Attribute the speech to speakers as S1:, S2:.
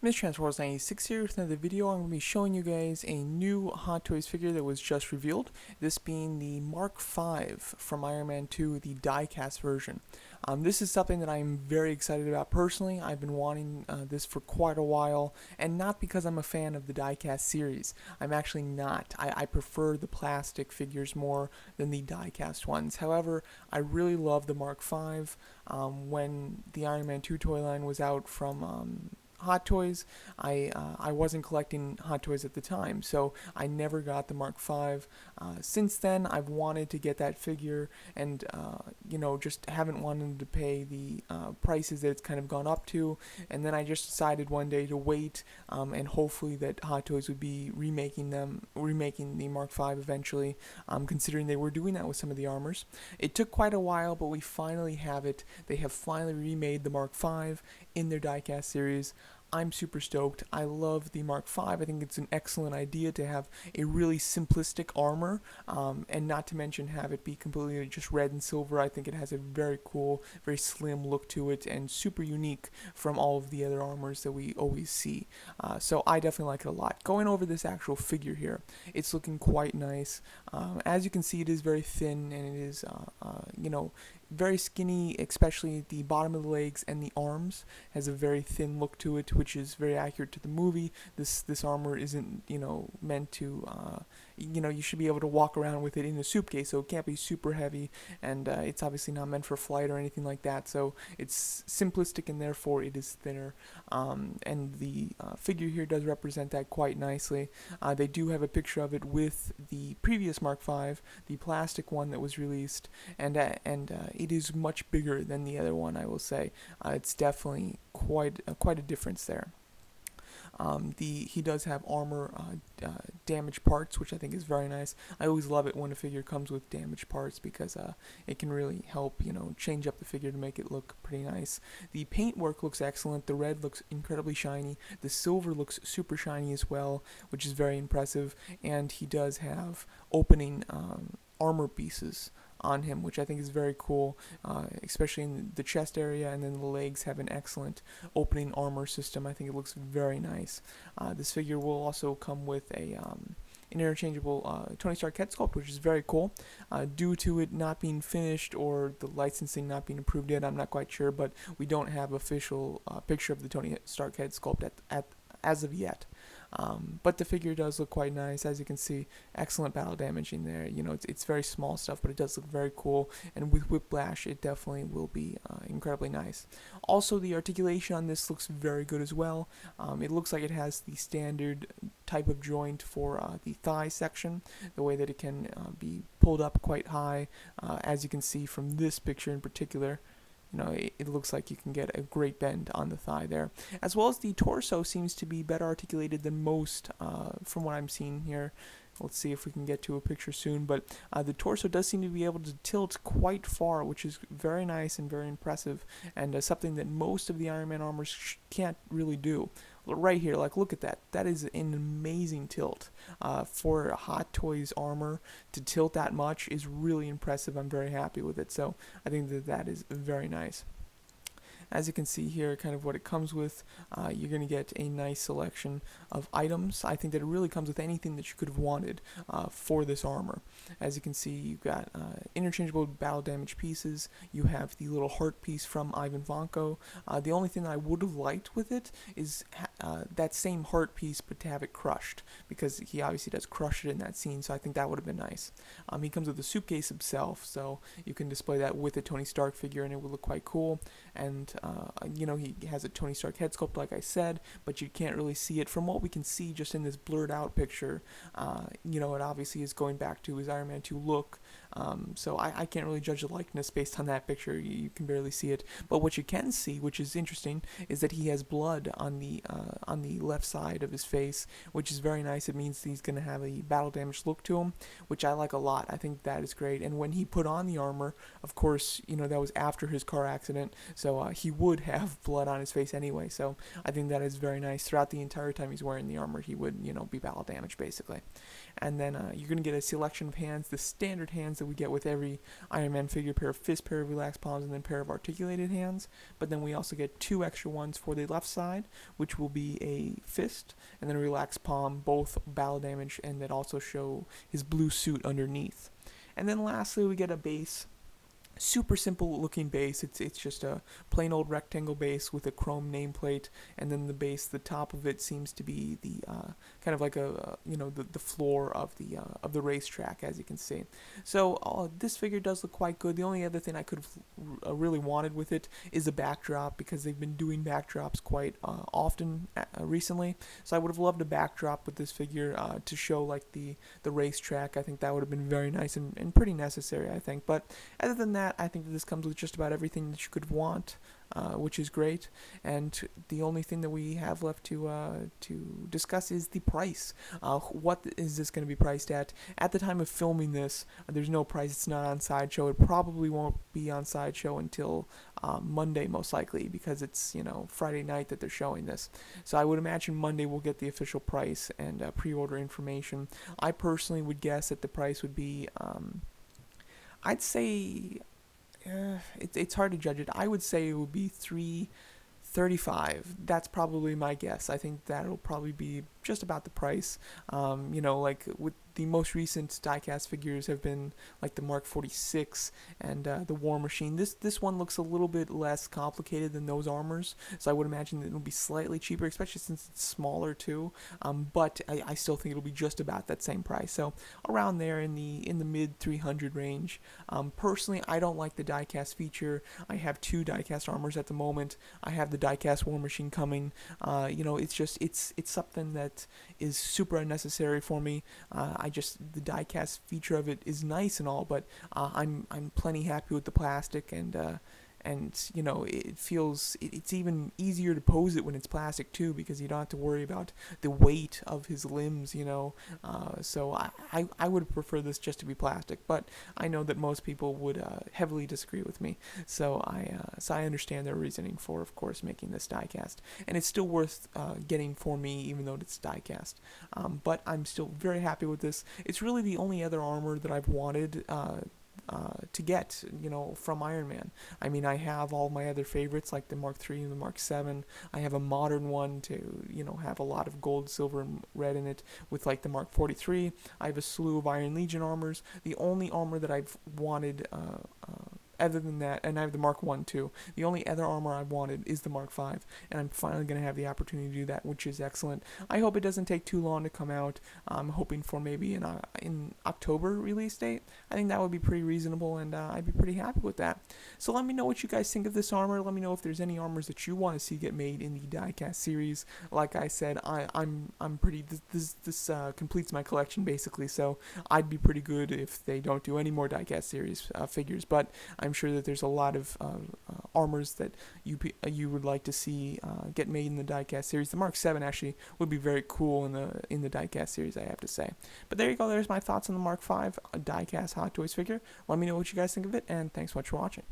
S1: MrTransforce96 here. With another video, I'm going to be showing you guys a new Hot Toys figure that was just revealed. This being the Mark V from Iron Man 2, the Diecast version. This is something that I'm very excited about personally. I've been wanting this for quite a while, and not because I'm a fan of the Diecast series. I'm actually not. I prefer the plastic figures more than the Diecast ones. However, I really love the Mark V. When the Iron Man 2 toy line was out from Hot Toys. I wasn't collecting Hot Toys at the time, so I never got the Mark V. Since then, I've wanted to get that figure, and just haven't wanted to pay the prices that it's kind of gone up to. And then I just decided one day to wait, and hopefully that Hot Toys would be remaking the Mark V eventually, considering they were doing that with some of the armors. It took quite a while, but we finally have it. They have finally remade the Mark V in their diecast series. I'm super stoked. I love the Mark V. I think it's an excellent idea to have a really simplistic armor, and not to mention have it be completely just red and silver. I think it has a very cool, very slim look to it, and super unique from all of the other armors that we always see. So I definitely like it a lot. Going over this actual figure here, it's looking quite nice. As you can see, it is very thin, and it is, very skinny, especially the bottom of the legs and the arms has a very thin look to it, which is very accurate to the movie. This armor isn't meant to you should be able to walk around with it in a suitcase, so it can't be super heavy, and it's obviously not meant for flight or anything like that. So it's simplistic, and therefore it is thinner. And the figure here does represent that quite nicely. They do have a picture of it with the previous Mark V, the plastic one that was released, and it is much bigger than the other one, I will say. It's definitely quite a difference there. He does have armor damaged parts, which I think is very nice. I always love it when a figure comes with damaged parts because it can really help change up the figure to make it look pretty nice. The paintwork looks excellent. The red looks incredibly shiny. The silver looks super shiny as well, which is very impressive. And he does have opening armor pieces on him, which I think is very cool, especially in the chest area, and then the legs have an excellent opening armor system. I think it looks very nice. This figure will also come with an interchangeable Tony Stark head sculpt, which is very cool. Due to it not being finished or the licensing not being approved yet, I'm not quite sure, but we don't have official picture of the Tony Stark head sculpt as of yet. But the figure does look quite nice. As you can see, excellent battle damaging there. It's very small stuff, but it does look very cool, and with Whiplash it definitely will be incredibly nice. Also, the articulation on this looks very good as well. It looks like it has the standard type of joint for the thigh section, the way that it can be pulled up quite high, as you can see from this picture in particular. It looks like you can get a great bend on the thigh there. As well as the torso seems to be better articulated than most from what I'm seeing here. Let's see if we can get to a picture soon, but the torso does seem to be able to tilt quite far, which is very nice and very impressive, and something that most of the Iron Man armors can't really do. Right here, look at that. That is an amazing tilt. For Hot Toys armor to tilt that much is really impressive. I'm very happy with it, so I think that is very nice. As you can see here, kind of what it comes with, you're going to get a nice selection of items. I think that it really comes with anything that you could have wanted for this armor. As you can see, you've got interchangeable battle damage pieces. You have the little heart piece from Ivan Vanko. The only thing that I would have liked with it is that same heart piece, but to have it crushed, because he obviously does crush it in that scene, so I think that would have been nice. He comes with a suitcase himself, so you can display that with a Tony Stark figure, and it would look quite cool. And he has a Tony Stark head sculpt, like I said, but you can't really see it. From what we can see just in this blurred out picture, it obviously is going back to his Iron Man 2 look, so I can't really judge the likeness based on that picture. You can barely see it, but what you can see, which is interesting, is that he has blood on the left side of his face, which is very nice. It means he's going to have a battle damage look to him, which I like a lot. I think that is great. And when he put on the armor, of course, that was after his car accident, so he would have blood on his face anyway, so I think that is very nice. Throughout the entire time he's wearing the armor, he would, be battle damaged, basically. And then you're going to get a selection of hands, the standard hands that we get with every Iron Man figure: pair of fists, pair of relaxed palms, and then pair of articulated hands. But then we also get 2 extra ones for the left side, which will be a fist and then a relaxed palm, both battle damage, and that also show his blue suit underneath. And then lastly, we get a base. Super simple looking base. It's just a plain old rectangle base with a chrome nameplate, and then the base, the top of it seems to be the kind of like the floor of the racetrack, as you can see. So this figure does look quite good. The only other thing I could have really wanted with it is a backdrop, because they've been doing backdrops quite often recently. So I would have loved a backdrop with this figure to show like the racetrack. I think that would have been very nice and pretty necessary, I think. But other than that, I think that this comes with just about everything that you could want, which is great. And the only thing that we have left to discuss is the price. What is this going to be priced at? At the time of filming this, there's no price. It's not on Sideshow. It probably won't be on Sideshow until Monday, most likely, because it's Friday night that they're showing this. So I would imagine Monday we'll get the official price and pre-order information. I personally would guess that the price would be, I'd say. It's hard to judge it. I would say it would be $335. That's probably my guess. I think that'll probably be just about the price. Like with the most recent diecast figures have been like the Mark 46 and the War Machine. This one looks a little bit less complicated than those armors, so I would imagine it'll be slightly cheaper, especially since it's smaller too. But I still think it'll be just about that same price. So around there in the mid 300 range. Personally, I don't like the diecast feature. I have 2 diecast armors at the moment. I have the diecast War Machine coming. It's something that is super unnecessary for me. The diecast feature of it is nice and all, but I'm plenty happy with the plastic, and it feels it's even easier to pose it when it's plastic too, because you don't have to worry about the weight of his limbs. So I would prefer this just to be plastic, but I know that most people would heavily disagree with me. So I understand their reasoning for, of course, making this diecast, and it's still worth getting for me, even though it's diecast. But I'm still very happy with this. It's really the only other armor that I've wanted to get, from Iron Man. I mean, I have all my other favorites like the Mark III and the Mark VII. I have a modern one to, have a lot of gold, silver, and red in it with like the Mark 43. I have a slew of Iron Legion armors. The only armor that I've wanted other than that, and I have the Mark 1 too. The only other armor I've wanted is the Mark 5, and I'm finally going to have the opportunity to do that, which is excellent. I hope it doesn't take too long to come out. I'm hoping for maybe in October release date. I think that would be pretty reasonable, and I'd be pretty happy with that. So let me know what you guys think of this armor. Let me know if there's any armors that you want to see get made in the diecast series. Like I said, I'm pretty. This completes my collection basically, so I'd be pretty good if they don't do any more diecast series figures. But I'm sure that there's a lot of armors that you would like to see get made in the diecast series. The Mark 7 actually would be very cool in the diecast series, I have to say. But there you go. There's my thoughts on the Mark 5 diecast Hot Toys figure. Let me know what you guys think of it, and thanks so much for watching.